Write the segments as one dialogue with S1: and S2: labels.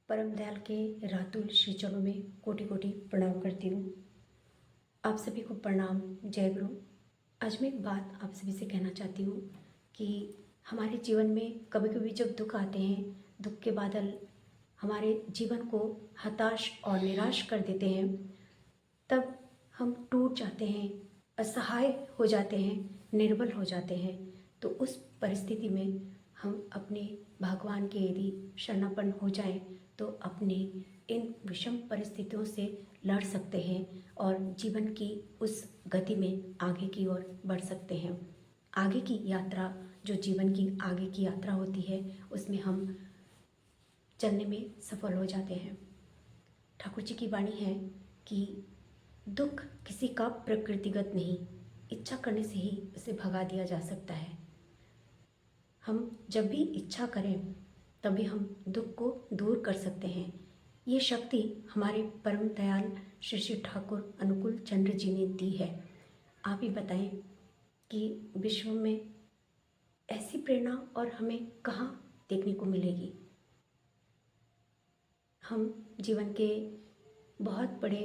S1: परम दयाल के रातुल श्री चरणों में कोटि कोटि प्रणाम करती हूँ। आप सभी को प्रणाम, जय गुरु। आज मैं एक बात आप सभी से कहना चाहती हूँ कि हमारे जीवन में कभी कभी जब दुख आते हैं, दुख के बादल हमारे जीवन को हताश और निराश कर देते हैं, तब हम टूट जाते हैं, असहाय हो जाते हैं, निर्बल हो जाते हैं। तो उस परिस्थिति में हम अपने भगवान के यदि शरणापन्न हो जाएं तो अपने इन विषम परिस्थितियों से लड़ सकते हैं और जीवन की उस गति में आगे की ओर बढ़ सकते हैं। आगे की यात्रा, जो जीवन की आगे की यात्रा होती है, उसमें हम चलने में सफल हो जाते हैं। ठाकुर जी की वाणी है कि दुख किसी का प्रकृतिगत नहीं, इच्छा करने से ही उसे भगा दिया जा सकता है। हम जब भी इच्छा करें तभी हम दुख को दूर कर सकते हैं। ये शक्ति हमारे परम दयाल श्री श्री ठाकुर अनुकूल चंद्र जी ने दी है। आप ही बताएं कि विश्व में ऐसी प्रेरणा और हमें कहाँ देखने को मिलेगी। हम जीवन के बहुत बड़े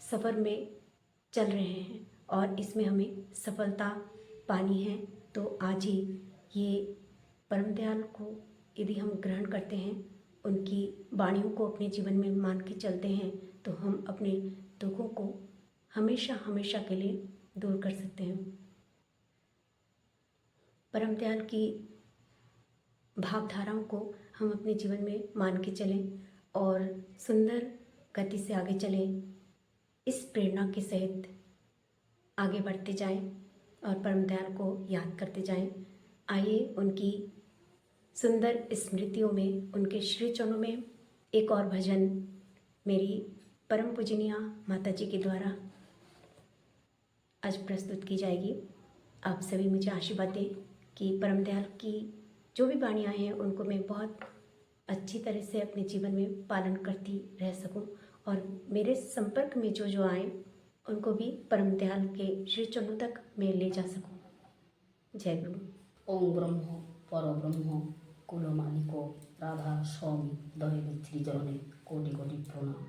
S1: सफ़र में चल रहे हैं और इसमें हमें सफलता पानी है। तो आज ही ये परम दयाल को यदि हम ग्रहण करते हैं, उनकी वाणियों को अपने जीवन में मान के चलते हैं, तो हम अपने दुखों को हमेशा हमेशा के लिए दूर कर सकते हैं। परम दयाल की भावधाराओं को हम अपने जीवन में मान के चलें और सुंदर गति से आगे चलें। इस प्रेरणा के सहित आगे बढ़ते जाएं और परम दयाल को याद करते जाएं। आइए उनकी सुंदर स्मृतियों में, उनके श्री चरणों में एक और भजन मेरी परम पूजनीय माता जी के द्वारा आज प्रस्तुत की जाएगी। आप सभी मुझे आशीर्वाद दें कि परम दयाल की जो भी वाणियाँ हैं उनको मैं बहुत अच्छी तरह से अपने जीवन में पालन करती रह सकूं और मेरे संपर्क में जो जो आए उनको भी परम दयाल के श्री चरणों तक मैं ले जा सकूं। जय गुरु।
S2: ओम ब्रह्म परब्रह्म कुलमालिको राधा स्वामी दयाल श्रीचरणे कोटि कोटि प्रणाम।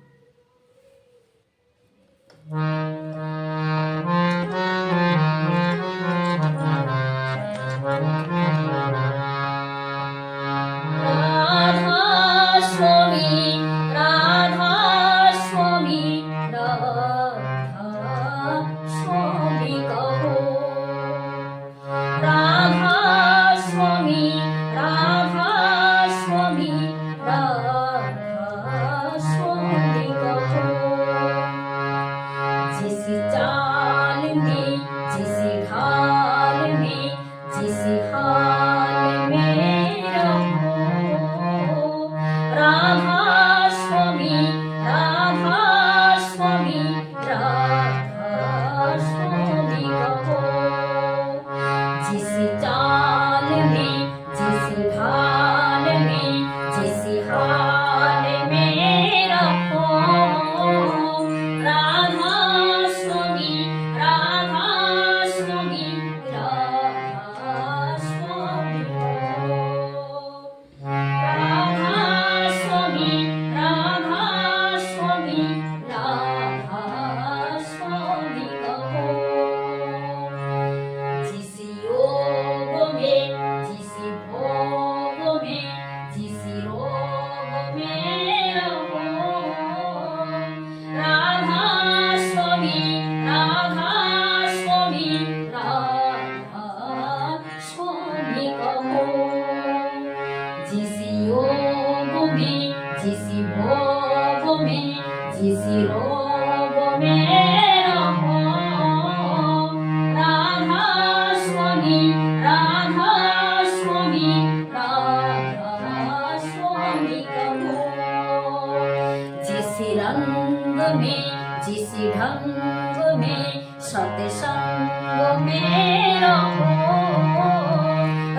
S2: जिस ढंग में सत्संग में रहो,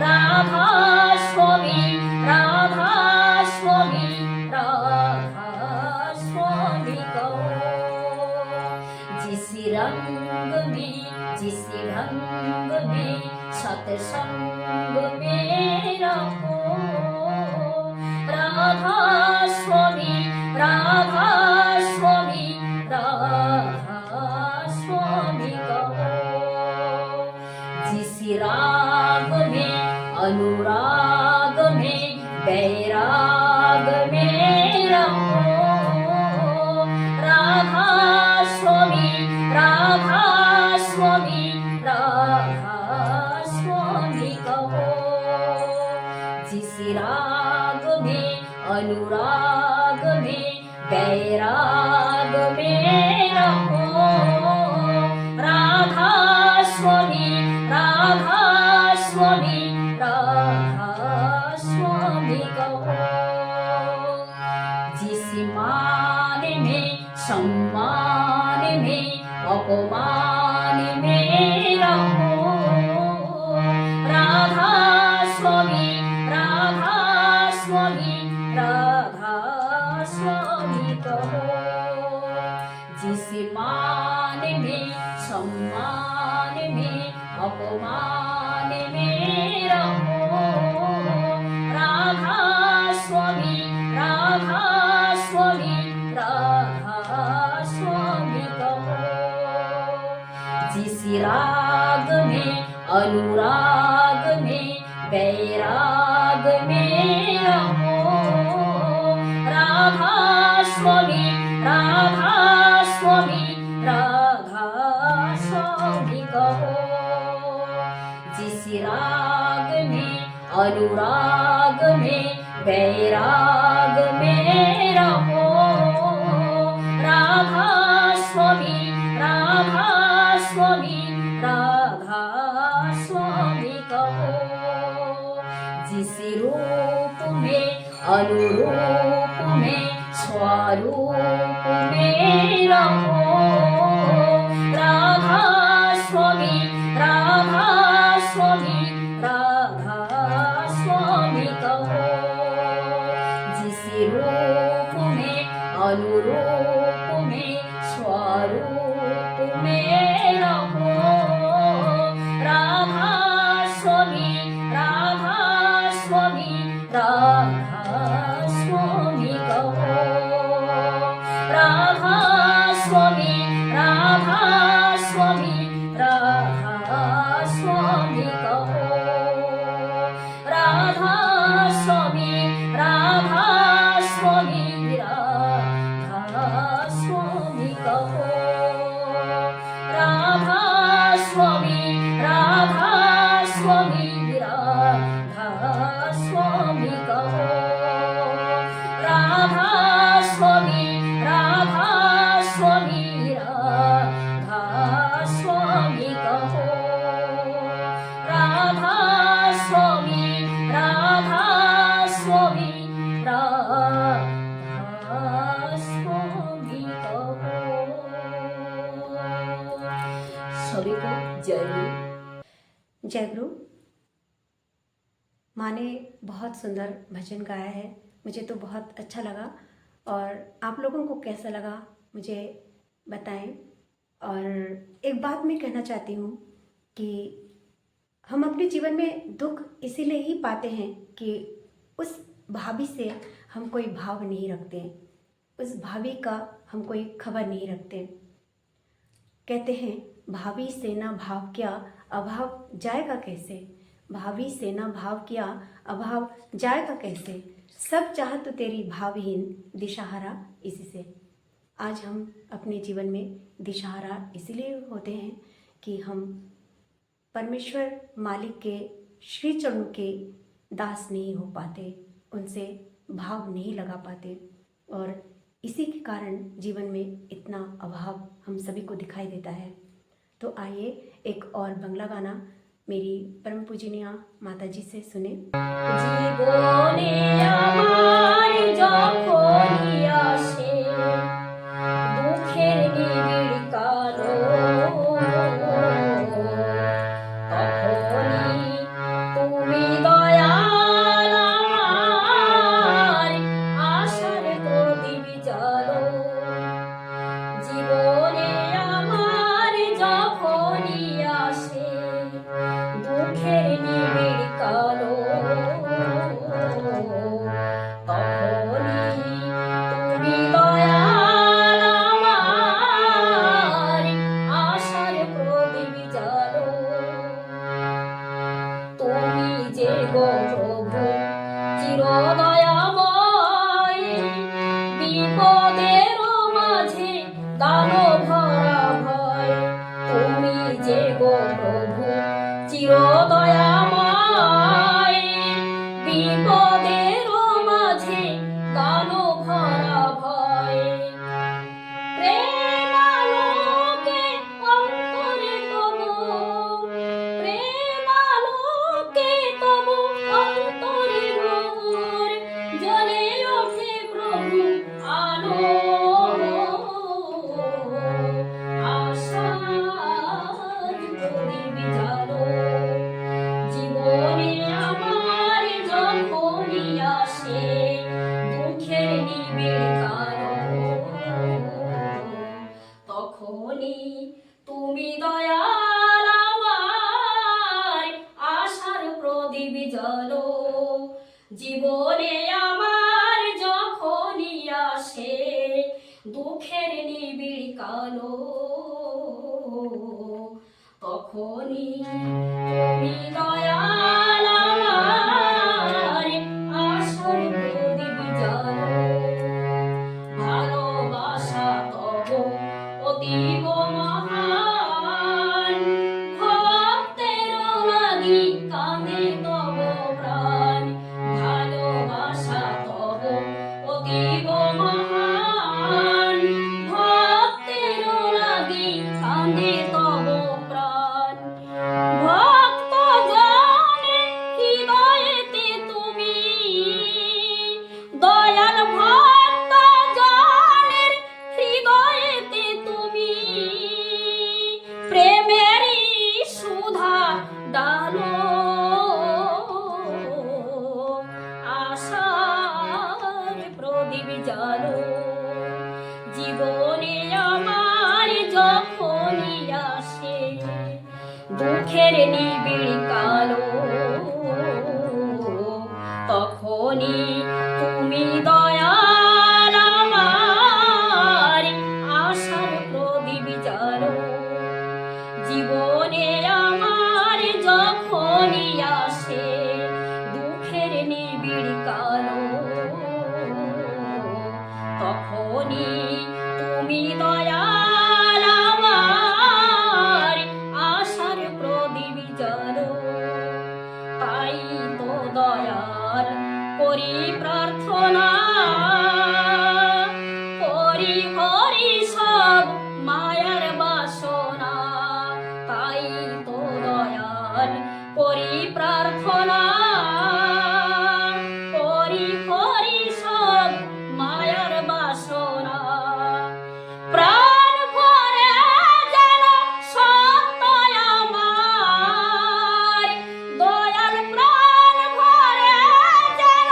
S2: राधा स्वामी राधा स्वामी राधा स्वामी कहो। जिस रंग में जिस ढंग में सत्संग में रहो, राधा स्वामी बैराग में रहो। राधा स्वामी राधा स्वामी राधा स्वामी कहो। जिस राग में अनुराग में बैराग में रहो। राधा स्वामी राधा स्वामी राधा स्वामी कहो। जिस मान में सम्मान में अपमान में रहो। राधा स्वामी राधा स्वामी राधा स्वामी कहो। जिस मान में सम्मान में अपमान में रहो। राधा स्वामी राधा स्वामी राधा स्वामी कहो। जिस राग में अनुराग में बैराग में रहो। राधा स्वामी राधा स्वामी राधा स्वामी कहो। जिस राग में अनुराग में बैराग में रहो। राधा स्वामी राधा स्वामी राधा स्वामी कहो। जिस रूप में अनुरूप में स्वरूप में रहो। राधा स्वामी राधा स्वामी राधा स्वामी कहो। जिस रूप में अनुरूप में स्वरूप में रहो। राधा स्वामी राधा स्वामी राधा स्वामी कहो। राधा स्वामी राधा स्वामी राधा स्वामी कहो। राधा स्वामी राधा स्वामी राधा स्वामी कहो। राधा स्वामी राधा स्वामी राधा स्वामी कहो। राधा स्वामी राधा स्वामी राधा स्वामी कहो। राधा स्वामी राधा स्वामी राधा स्वामी कहो। सभी को जय गुरु।
S1: जय गुरु। माँ ने बहुत सुंदर भजन गाया है, मुझे तो बहुत अच्छा लगा। और आप लोगों को कैसा लगा मुझे बताएं। और एक बात मैं कहना चाहती हूँ कि हम अपने जीवन में दुख इसीलिए ही पाते हैं कि उस भाभी से हम कोई भाव नहीं रखते, उस भाभी का हम कोई खबर नहीं रखते। कहते हैं भाभी से ना भाव किया अभाव जाएगा कैसे। भाभी से ना भाव किया अभाव जाएगा कैसे। सब चाह तो तेरी भावहीन दिशाहारा इसी से। आज हम अपने जीवन में दिशाहारा इसलिए होते हैं कि हम परमेश्वर मालिक के श्री चरणों के दास नहीं हो पाते, उनसे भाव नहीं लगा पाते। और इसी के कारण जीवन में इतना अभाव हम सभी को दिखाई देता है। तो आइए एक और बंगला गाना मेरी परम पूजनीय माता जी से सुने।
S2: জীবনে আমার যখনই আসে দুঃখের নিবিড় কালো, তখনই তুমি দয়াল আমার আশার প্রদীপ জ্বালো। জীবনে আমার যখনই আসে দুঃখের নিবিড় কালো, দয়াময় বিপদের মাঝে দানো ভরা ভয় তুমি যে গো প্রভু চির দয়াময় বিপদের মাঝে দানো ভরা ভয় প্রেমালোকে অন্তরে তবু প্রেমালোকে তবু অন্তরে মোর জ্বলে ওঠে প্রভু আলো আশার প্রদীপ জালো জীবনে আমার যখনই আসে দুঃখের নিবিড় কালো তখনই তুমি দয়াল আমার আশার প্রদীপ জ্বালো জীবনে আমার যখনই আসে দুঃখের নিবিড় কালো তখনই তুমি দয়াল আমার আশার প্রদীপ জ্বালো ভালোবাসা তব অতীব মহান ভক্তের লাগি কাঁদে তব প্রাণ ভালোবাসা তব অতীব মহান ভক্তের লাগি কাঁদে তব প্রাণ ভক্ত জানে হৃদয়েতে তুমি দয়াল ভক্ত জানের হৃদয়েতে তুমি প্রেমেরই সুধা ডালো আশার প্রদীপ জালো জীবনে আমার যখনই আসে দুঃখের নিবিড় কালো তখনই তুমি দয়াল আমার আশার প্রদীপ জালো জীবনে আমার যখনই আসে দুঃখের নিবিড় কালো তখনই তুমি দয়াল আমার আশার প্রদীপ জালো তাই তো দয়াল করি প্রার্থনা করি হরি সব মায়ার বাসনা তাই তো দয়াল করি প্রার্থনা করি হরি সব মায়ার বাসনা প্রাণ ভরে যেন সত্য আমার দয়াল প্রাণ ভরে যেন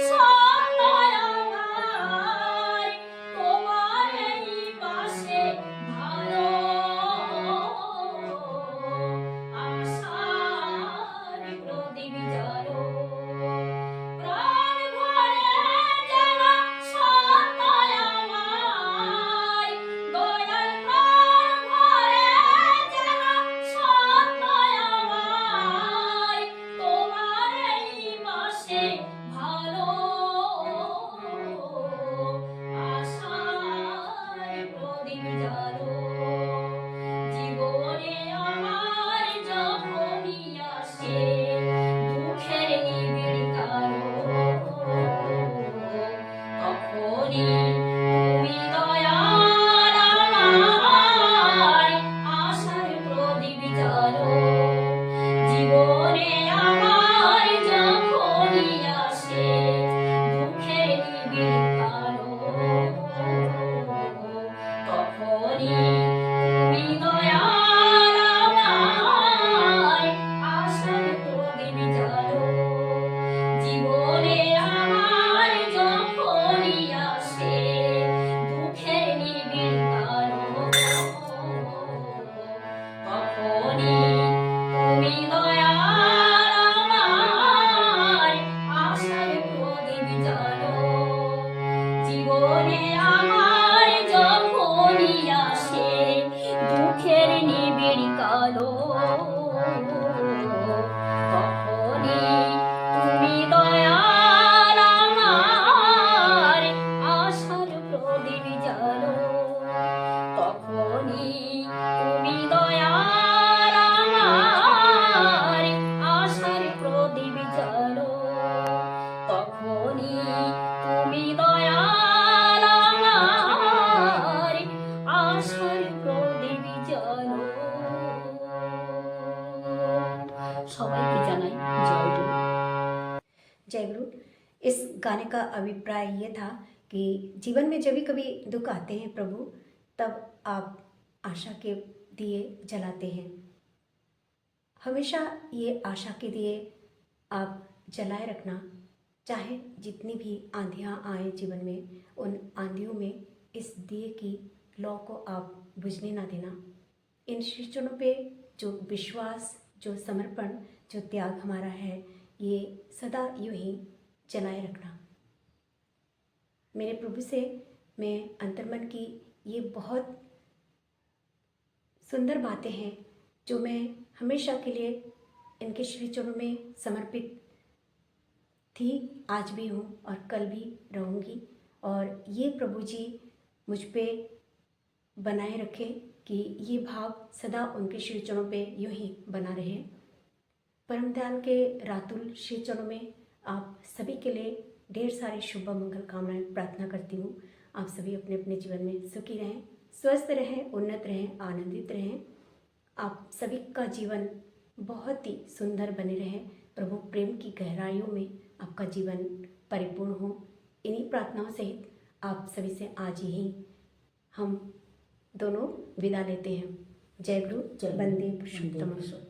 S2: সত্য আমার তোমার এই পাশে ভালো আশার প্রদীপ জালো প্রাণ ভরে যেন সত্য আমার দয়াল প্রাণ ভরে যেন সত্য আমার তোমার এই পাশে ভালো আশার প্রদীপ জালো জীবনে আমার যখনই আসে দুঃখের নিবিড় কালো তখনই তুমি দয়াল আমার আশার প্রদীপ জালো জীবনে আমার যখনই আসে দুঃখের নিবিড় কালো তখনই তুমি দয়াল আমার আশার প্রদীপ জালো জীবনে আমার যখনই আসে দুঃখের নিবিড় কালো তখনই তুমি দয়াল আমার আশার প্রদীপ জালো জীবনে আমার যখনই আসে দুঃখের নিবিড় কালো তখনই তুমি দয়াল তুমি দয়াল আমার আশার প্রদীপ জানো। সবাইকে জানাই জয় গুরু।
S1: जय गुरु। इस गाने का अभिप्राय ये था कि जीवन में जब भी कभी दुख आते हैं प्रभु, तब आप आशा के दिए जलाते हैं। हमेशा ये आशा के दिए आप जलाए रखना, चाहे जितनी भी आंधियाँ आए जीवन में, उन आंधियों में इस दिए की लौ को आप बुझने ना देना। इन शीर्षणों पे जो विश्वास, जो समर्पण, जो त्याग हमारा है, ये सदा यूं ही जलाए रखना। मेरे प्रभु से मैं अंतर्मन की ये बहुत सुंदर बातें हैं जो मैं हमेशा के लिए इनके श्री चरणों में समर्पित थी, आज भी हूँ और कल भी रहूँगी। और ये प्रभु जी मुझ पे बनाए रखें कि ये भाव सदा उनके श्री चरणों पे यूं ही बना रहे। परम दयाल के रातुल श्री चरणों में आप सभी के लिए ढेर सारी शुभ मंगल कामनाएं प्रार्थना करती हूँ। आप सभी अपने अपने जीवन में सुखी रहें, स्वस्थ रहें, उन्नत रहें, आनंदित रहें। आप सभी का जीवन बहुत ही सुंदर बने रहे। प्रभु प्रेम की गहराइयों में आपका जीवन परिपूर्ण हो। इन्हीं प्रार्थनाओं सहित आप सभी से आज ही हम दोनों विदा लेते हैं। जय गुरु,
S2: जय गुरु,
S1: वंदे
S2: वंदे
S1: पुरुषोत्तम।
S2: पुरुषोत्तम।